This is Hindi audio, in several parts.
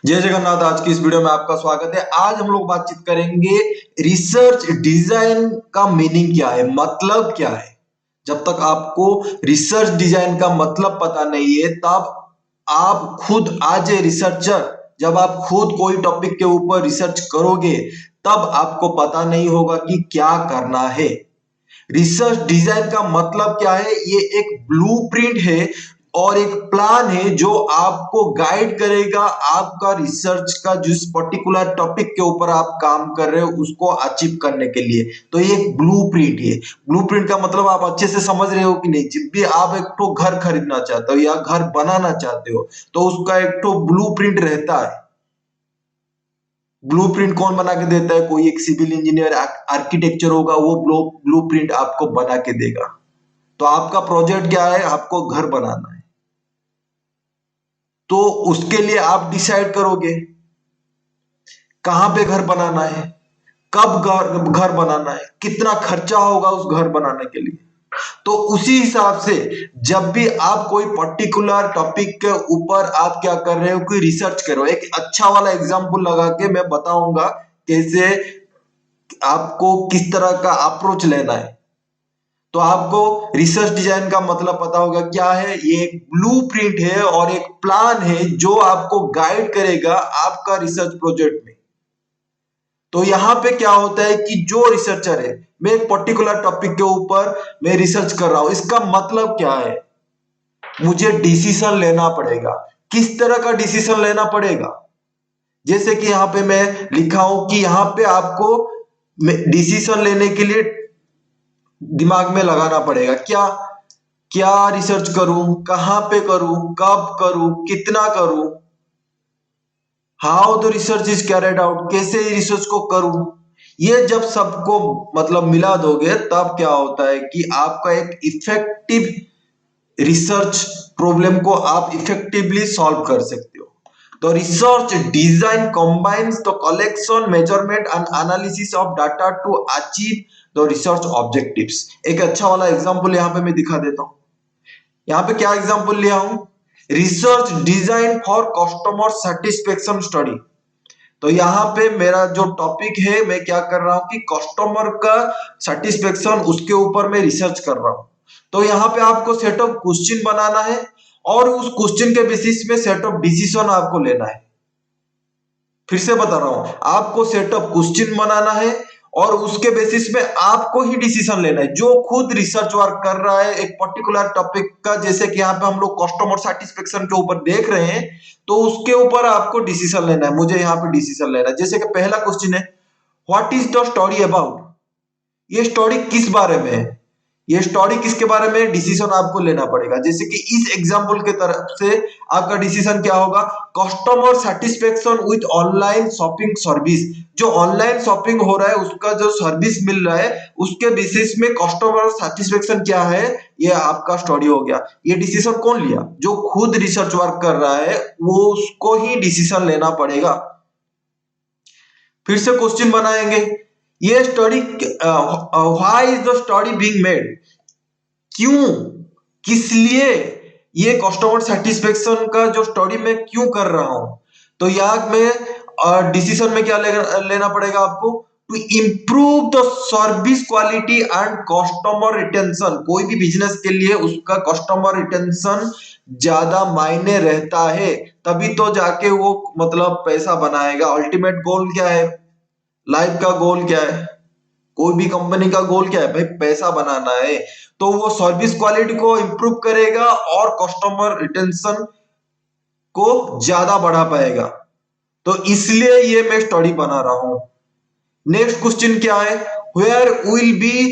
जय जगन्नाथ। आज की इस वीडियो में आपका स्वागत है। आज हम लोग बातचीत करेंगे रिसर्च डिजाइन का मीनिंग क्या है, मतलब क्या है। जब तक आपको रिसर्च डिजाइन का मतलब पता नहीं है तब आप खुद आज ए रिसर्चर, जब आप खुद कोई टॉपिक के ऊपर रिसर्च करोगे तब आपको पता नहीं होगा कि क्या करना है। रिसर्च डिजाइन का मतलब क्या है? ये एक ब्लूप्रिंट है और एक प्लान है जो आपको गाइड करेगा आपका रिसर्च का जिस पर्टिकुलर टॉपिक के ऊपर आप काम कर रहे हो उसको अचीव करने के लिए। तो ये एक ब्लूप्रिंट है। ब्लूप्रिंट का मतलब आप अच्छे से समझ रहे हो कि नहीं? जब भी आप एक तो घर खरीदना चाहते हो या घर बनाना चाहते हो तो उसका एक तो ब्लूप्रिंट रहता है। ब्लूप्रिंट कौन बना के देता है? कोई एक सिविल इंजीनियर आर्किटेक्चर होगा, वो ब्लूप्रिंट आपको बना के देगा। तो आपका प्रोजेक्ट क्या है? आपको घर बनाना है, तो उसके लिए आप डिसाइड करोगे कहां पे घर बनाना है, कब घर बनाना है, कितना खर्चा होगा उस घर बनाने के लिए। तो उसी हिसाब से जब भी आप कोई पर्टिकुलर टॉपिक के ऊपर आप क्या कर रहे हो कि रिसर्च करो। एक अच्छा वाला एग्जांपल लगा के मैं बताऊंगा कैसे आपको किस तरह का अप्रोच लेना है। तो आपको रिसर्च डिजाइन का मतलब पता होगा क्या है। ये एक ब्लूप्रिंट है और एक प्लान है जो आपको गाइड करेगा आपका रिसर्च प्रोजेक्ट में। तो यहां पे क्या होता है कि जो रिसर्चर है, मैं एक पर्टिकुलर टॉपिक के ऊपर मैं रिसर्च कर रहा हूं, इसका मतलब क्या है? मुझे डिसीजन लेना पड़ेगा। किस तरह का डिसीजन लेना पड़ेगा? जैसे कि यहां पे मैं लिखा हूं कि यहां पे आपको डिसीजन लेने के लिए दिमाग में लगाना पड़ेगा। क्या क्या रिसर्च करूं, कहां पे करूं, कब करूं, कितना करूं। How the research is carried out, कैसे रिसर्च को करूं। ये जब सबको मतलब मिला दोगे तब क्या होता है कि आपका एक इफेक्टिव रिसर्च प्रॉब्लम को आप इफेक्टिवली सॉल्व कर सकते हो। तो research design combines the collection, measurement and analysis of data to achieve the research objectives. एक अच्छा वाला एग्जांपल यहां पे मैं दिखा देता हूं। यहाँ पे क्या एग्जांपल लिया हूं? Research design for customer satisfaction study. तो यहाँ पे मेरा जो टॉपिक है, मैं क्या कर रहा हूं कि कस्टमर का सेटिस्फेक्शन, उसके ऊपर मैं रिसर्च कर रहा हूं। तो यहाँ पे आपको सेट ऑफ क्वेश्चन बनाना है और उस क्वेश्चन के बेसिस में सेट ऑफ डिसीजन आपको लेना है। फिर से बता रहा हूं, आपको सेट ऑफ क्वेश्चन बनाना है और उसके बेसिस में आपको ही डिसीजन लेना है। जो खुद रिसर्च वर्क कर रहा है एक पर्टिकुलर टॉपिक का, जैसे कि यहाँ पे हम लोग कस्टमर सेटिस्फेक्शन के ऊपर देख रहे हैं, तो उसके ऊपर आपको डिसीजन लेना है। मुझे यहाँ पे डिसीजन लेना है। जैसे कि पहला क्वेश्चन है, what is the story about. ये स्टोरी किस बारे में है? ये स्टोरी किसके बारे में? डिसीजन आपको लेना पड़ेगा। जैसे कि इस एग्जांपल के तरफ से आपका डिसीजन क्या होगा? Customer satisfaction with online shopping service. जो ऑनलाइन शॉपिंग हो रहा है उसका जो सर्विस मिल रहा है उसके बेसिस में कस्टमर सेटिस्फेक्शन क्या है, ये आपका स्टोरी हो गया। ये डिसीजन कौन लिया? जो खुद रिसर्च वर्क कर रहा है वो, उसको ही डिसीजन लेना पड़ेगा। फिर से क्वेश्चन बनाएंगे, ये study, why is the study being made. क्यों, किस लिए ये कस्टमर सेटिस्फेक्शन का जो स्टडी मैं क्यों कर रहा हूं। तो यहाँ में डिसीजन में क्या लेना पड़ेगा आपको? To improve the service quality and customer retention. कोई भी बिजनेस के लिए उसका कस्टमर रिटेंशन ज्यादा मायने रहता है, तभी तो जाके वो मतलब पैसा बनाएगा। अल्टीमेट गोल क्या है? लाइफ का गोल क्या है? कोई भी कंपनी का गोल क्या है भाई? पैसा बनाना है। तो वो सर्विस क्वालिटी को इंप्रूव करेगा और कस्टमर रिटेंशन को ज्यादा बढ़ा पाएगा। तो इसलिए ये मैं स्टडी बना रहा हूं। नेक्स्ट क्वेश्चन क्या है? Where will be,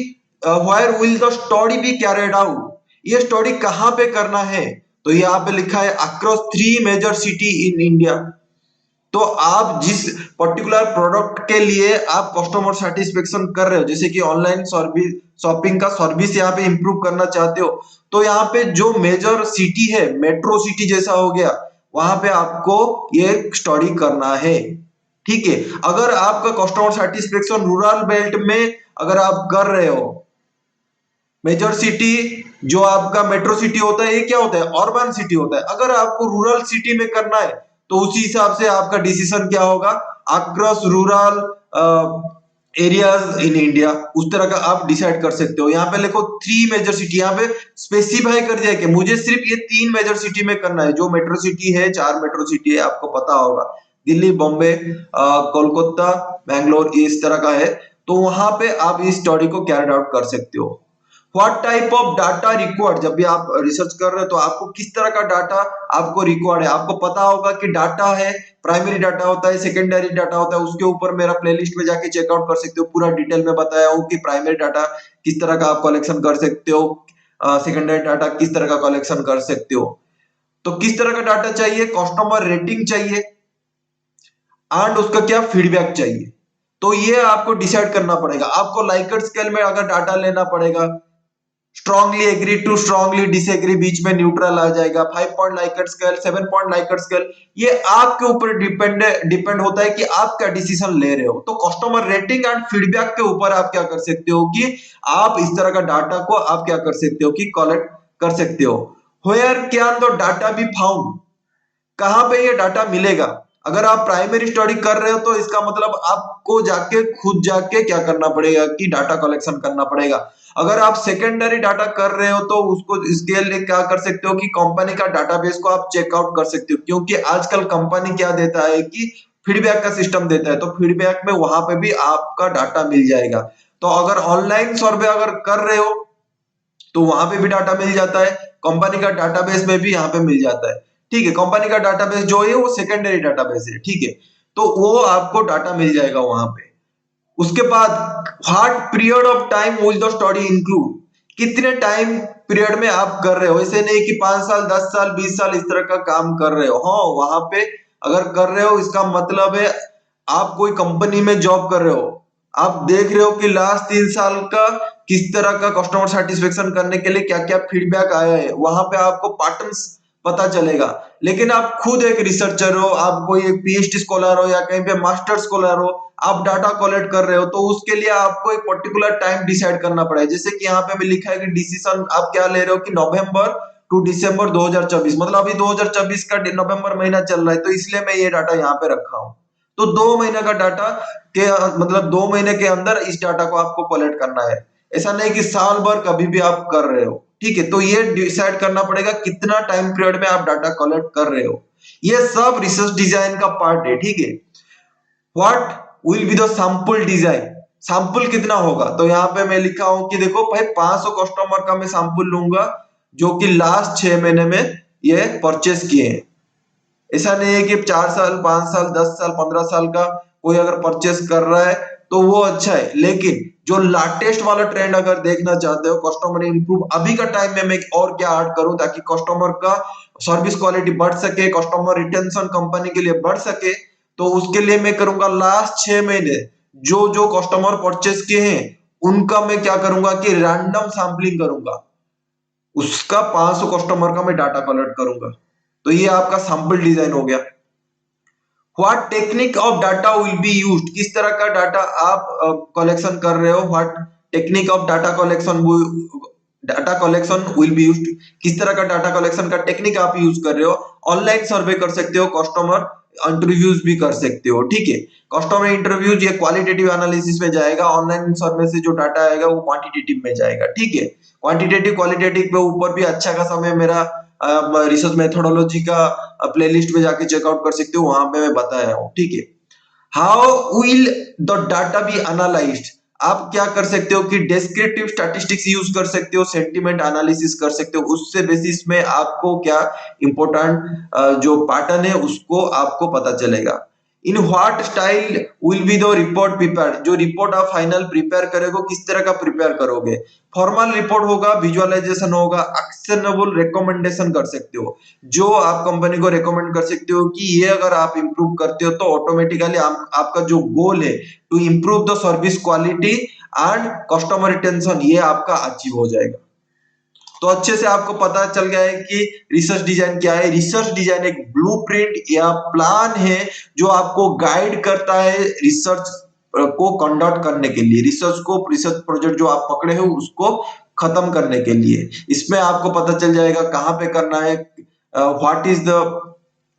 where will the study be carried out. ये स्टडी कहां पे करना है? तो यहाँ पे लिखा है across 3 major city in India. तो आप जिस पर्टिकुलर प्रोडक्ट के लिए आप कस्टमर सेटिस्फेक्शन कर रहे हो, जैसे कि ऑनलाइन सर्विस शॉपिंग का सर्विस यहाँ पे इंप्रूव करना चाहते हो, तो यहाँ पे जो मेजर सिटी है, मेट्रो सिटी जैसा हो गया, वहां पे आपको ये स्टडी करना है। ठीक है। अगर आपका कस्टमर सेटिस्फेक्शन रूरल बेल्ट में अगर आप कर रहे हो, मेजर सिटी जो आपका मेट्रो सिटी होता है ये क्या होता है? अर्बन सिटी होता है। अगर आपको रूरल सिटी में करना है तो उसी हिसाब से आपका डिसीजन क्या होगा across rural areas in India, उस तरह का आप डिसाइड कर सकते हो। यहाँ पे लिखो 3 मेजर सिटी, यहाँ पे स्पेसिफाई कर दिया कि मुझे सिर्फ ये 3 मेजर सिटी में करना है। जो मेट्रो सिटी है, 4 मेट्रो सिटी है, आपको पता होगा, दिल्ली, बॉम्बे, कोलकाता, बैंगलोर, इस तरह का है। तो वहां पे आप इस स्टडी को कैरी आउट कर सकते हो। What type of data required, जब भी आप रिसर्च कर रहे हो तो आपको किस तरह का डाटा आपको रिक्वायर्ड है। आपको पता होगा कि डाटा है, प्राइमरी डाटा होता है, सेकेंडरी डाटा होता है। उसके ऊपर मेरा प्लेलिस्ट में जाके चेकआउट कर सकते हो, पूरा डिटेल में बताया हूँ कि प्राइमरी डाटा किस तरह का आप कलेक्शन कर सकते हो, सेकेंडरी डाटा किस तरह का कलेक्शन कर सकते हो। तो किस तरह का डाटा चाहिए, कस्टमर रेटिंग चाहिए एंड उसका क्या फीडबैक चाहिए। तो ये आपको डिसाइड करना पड़ेगा। आपको लाइकर्ट स्केल में अगर डाटा लेना पड़ेगा, strongly agree to strongly disagree, बीच में न्यूट्रल आ जाएगा, 5 point Likert scale, 7 point Likert scale, ये आपके ऊपर डिपेंड होता है कि आप क्या डिसीजन ले रहे हो। तो कस्टमर रेटिंग एंड फीडबैक के ऊपर आप क्या कर सकते हो कि आप इस तरह का डाटा को आप क्या कर सकते हो कि कलेक्ट कर सकते हो। Where can the data be found, कहां पे ये डाटा मिलेगा। अगर आप प्राइमरी स्टडी कर रहे हो तो इसका मतलब आपको जाके खुद जाके क्या करना पड़ेगा कि डाटा कलेक्शन करना पड़ेगा। अगर आप सेकेंडरी डाटा कर रहे हो तो उसको इसके लिए क्या कर सकते हो कि कंपनी का डाटाबेस को आप चेकआउट कर सकते हो, क्योंकि आजकल कंपनी क्या देता है कि फीडबैक का सिस्टम देता है। तो फीडबैक में वहां पे भी आपका डाटा मिल जाएगा। तो अगर ऑनलाइन सर्वे अगर कर रहे हो तो वहां पे भी डाटा मिल जाता है, कंपनी का डाटाबेस में भी यहाँ पे मिल जाता है। ठीक है, कंपनी का डाटाबेस जो है वो सेकेंडरी डाटाबेस है। ठीक है, तो वो आपको डाटा मिल जाएगा वहां पे। उसके बाद what period of time will the study include, कितने टाइम पीरियड में आप कर रहे हो। ऐसे नहीं कि 5 साल, 10 साल, 20 साल इस तरह का काम कर रहे हो। हाँ, वहां पे अगर कर रहे हो इसका मतलब है आप कोई कंपनी में जॉब कर रहे हो, आप देख रहे हो कि लास्ट 3 साल का किस तरह का कस्टमर सेटिस्फेक्शन करने के लिए क्या क्या फीडबैक आया है, वहां पे आपको पैटर्न्स पता चलेगा। लेकिन आप खुद एक रिसर्चर हो, आप कोई एक पीएचडी स्कॉलर हो या कहीं पे मास्टर स्कॉलर हो, आप डाटा कलेक्ट कर रहे हो, तो उसके लिए आपको एक पर्टिकुलर टाइम डिसाइड करना पड़ेगा। जैसे कि यहाँ पे भी लिखा है कि डिसीजन आप क्या ले रहे हो कि नवंबर टू दिसंबर 2024, मतलब अभी 2024 का नवंबर महीना चल रहा है, तो इसलिए मैं ये डाटा यहाँ पे रखा हूँ। तो 2 महीने का डाटा के मतलब 2 महीने के अंदर इस डाटा को आपको कलेक्ट करना है। ऐसा नहीं कि साल भर कभी भी आप कर रहे हो। ठीक है, तो ये डिसाइड करना पड़ेगा कितना टाइम पीरियड में आप डाटा कलेक्ट कर रहे हो। ये सब रिसर्च डिजाइन का पार्ट है। ठीक है, what will be the sample design, sample कितना होगा। तो यहाँ पे मैं लिखा हूं कि देखो भाई 500 कस्टमर का मैं सैंपल लूंगा जो कि लास्ट 6 महीने में ये परचेस किए हैं। ऐसा नहीं है कि 4 साल, 5 साल, 10 साल, 15 साल का कोई अगर परचेस कर रहा है तो वो अच्छा है, लेकिन जो लेटेस्ट वाला ट्रेंड अगर देखना चाहते हो, कस्टमर इंप्रूव, अभी का टाइम में मैं और क्या ऐड करूं ताकि कस्टमर का सर्विस क्वालिटी बढ़ सके, कस्टमर रिटेंशन कंपनी के लिए बढ़ सके, तो उसके लिए मैं करूंगा लास्ट 6 महीने जो जो कस्टमर परचेस किए हैं उनका मैं क्या करूंगा कि रैंडम सैंपलिंग करूंगा, उसका 500 कस्टमर का मैं डाटा कलेक्ट करूंगा। तो ये आपका सैंपल डिजाइन हो गया। What technique of data will be used, किस तरह का डाटा आप कलेक्शन कर रहे हो। What technique of data collection will be used, किस तरह का डाटा कलेक्शन का टेक्निक आप यूज कर रहे हो। ऑनलाइन सर्वे कर सकते हो, कस्टमर इंटरव्यूज भी कर सकते हो। ठीक है, कस्टमर इंटरव्यूज ये क्वालिटेटिव एनालिसिस में जाएगा, ऑनलाइन सर्वे से जो डाटा आएगा वो क्वांटिटेटिव में जाएगा। ठीक है, क्वांटिटेटिव क्वालिटेटिव के ऊपर भी अच्छा खासा मैं मेरा रिसर्च मेथोडोलॉजी का प्लेलिस्ट में जाके चेकआउट कर सकते हो, वहां पे मैं बताया हूँ। ठीक है, how will the data B analysed, आप क्या कर सकते हो कि डेस्क्रिप्टिव स्टैटिस्टिक्स यूज कर सकते हो, सेंटिमेंट एनालिसिस कर सकते हो, उससे बेसिस में आपको क्या इंपॉर्टेंट जो पैटर्न है उसको आपको पता चलेगा। In what style will be the report prepare, जो रिपोर्ट आप फाइनल प्रिपेयर करोगे किस तरह का प्रिपेयर करोगे। फॉर्मल रिपोर्ट होगा, विजुअलाइजेशन होगा, एक्शनेबल रिकमेंडेशन कर सकते हो, जो आप कंपनी को रिकमेंड कर सकते हो कि ये अगर आप इंप्रूव करते हो तो ऑटोमेटिकली आपका जो गोल है to improve the service quality and customer retention ये आपका अचीव हो जाएगा। तो अच्छे से आपको पता चल गया है कि रिसर्च डिजाइन क्या है। रिसर्च डिजाइन एक ब्लूप्रिंट या प्लान है जो आपको गाइड करता है रिसर्च को कंडक्ट करने के लिए, रिसर्च प्रोजेक्ट जो आप पकड़े हो उसको खत्म करने के लिए। इसमें आपको पता चल जाएगा कहाँ पे करना है, व्हाट इज द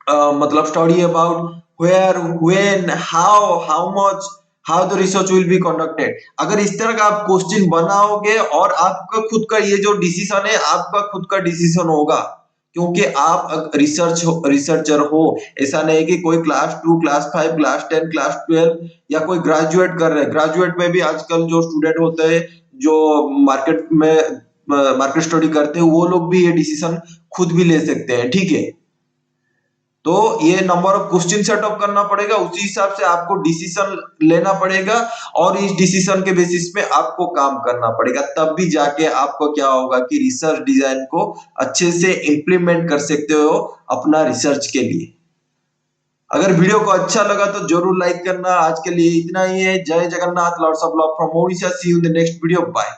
मतलब study about where when how much how the research will be conducted. अगर इस तरह का आप क्वेश्चन बनाओगे और आपका खुद का ये जो डिसीजन है आपका खुद का डिसीजन होगा, क्योंकि आप रिसर्चर हो। ऐसा नहीं कि कोई क्लास 2 क्लास 5 क्लास 10 क्लास 12 या कोई ग्रेजुएट कर रहे हैं। ग्रेजुएट में भी आजकल जो स्टूडेंट होते हैं जो मार्केट में मार्केट स्टडी करते हैं वो लोग भी ये डिसीजन खुद भी ले सकते हैं, ठीक है। तो ये नंबर ऑफ क्वेश्चन सेटअप करना पड़ेगा, उसी हिसाब से आपको डिसीजन लेना पड़ेगा और इस डिसीजन के बेसिस पे आपको काम करना पड़ेगा। तब भी जाके आपको क्या होगा कि रिसर्च डिजाइन को अच्छे से इंप्लीमेंट कर सकते हो अपना रिसर्च के लिए। अगर वीडियो को अच्छा लगा तो जरूर लाइक करना। आज के लिए इतना ही है। Jai Jagannath, lords of love from Odisha. See you in the next video. Bye.